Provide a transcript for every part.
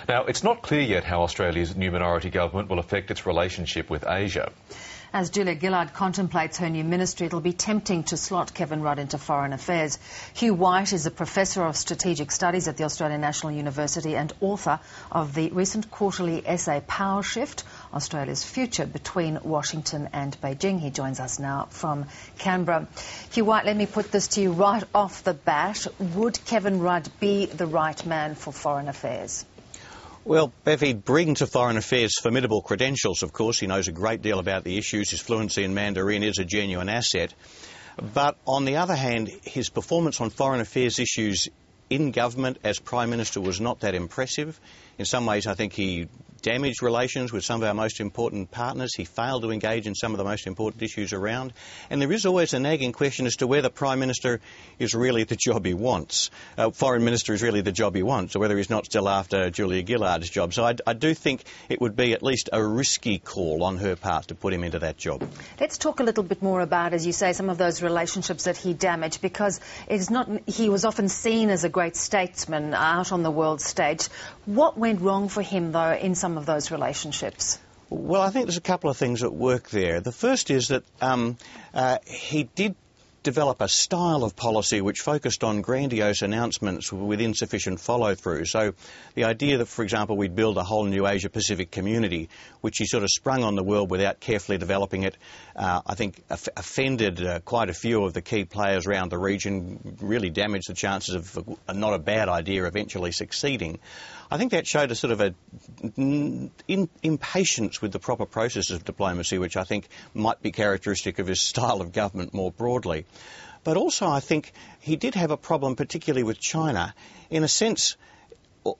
Now, it's not clear yet how Australia's new minority government will affect its relationship with Asia. As Julia Gillard contemplates her new ministry, it'll be tempting to slot Kevin Rudd into foreign affairs. Hugh White is a professor of strategic studies at the Australian National University and author of the recent quarterly essay Power Shift, Australia's Future Between Washington and Beijing. He joins us now from Canberra. Hugh White, let me put this to you right off the bat. Would Kevin Rudd be the right man for foreign affairs? Well, Bev, brings to foreign affairs formidable credentials, of course. He knows a great deal about the issues. His fluency in Mandarin is a genuine asset. But on the other hand, his performance on foreign affairs issues in government as Prime Minister was not that impressive. In some ways, I think he damaged relations with some of our most important partners. He failed to engage in some of the most important issues around. And there is always a nagging question as to whether Prime Minister is really the job he wants. Foreign Minister is really the job he wants, or whether he's not still after Julia Gillard's job. So I do think it would be at least a risky call on her part to put him into that job. Let's talk a little bit more about, as you say, some of those relationships that he damaged, because he was often seen as a great statesman out on the world stage. What went wrong for him, though, in some of those relationships? Well, I think there's a couple of things at work there. The first is that he did develop a style of policy which focused on grandiose announcements with insufficient follow-through. So the idea that, for example, we'd build a whole new Asia-Pacific community, which he sort of sprung on the world without carefully developing it, I think offended quite a few of the key players around the region, really damaged the chances of not a bad idea eventually succeeding. I think that showed a sort of impatience with the proper processes of diplomacy, which I think might be characteristic of his style of government more broadly. But also I think he did have a problem, particularly with China. In a sense,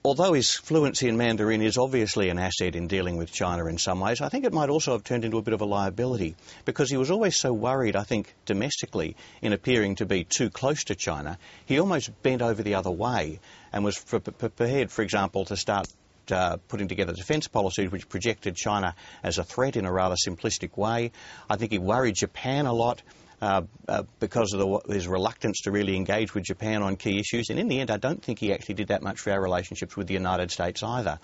although his fluency in Mandarin is obviously an asset in dealing with China in some ways, I think it might also have turned into a bit of a liability, because he was always so worried, I think, domestically, in appearing to be too close to China. He almost bent over the other way and was prepared, for example, to start putting together defence policies which projected China as a threat in a rather simplistic way. I think he worried Japan a lot because of his reluctance to really engage with Japan on key issues. And in the end, I don't think he actually did that much for our relationships with the United States either.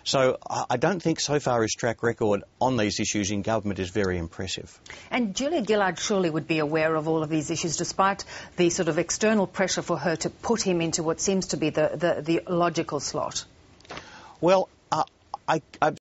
So I don't think so far his track record on these issues in government is very impressive. And Julia Gillard surely would be aware of all of these issues, despite the sort of external pressure for her to put him into what seems to be the logical slot. Well, I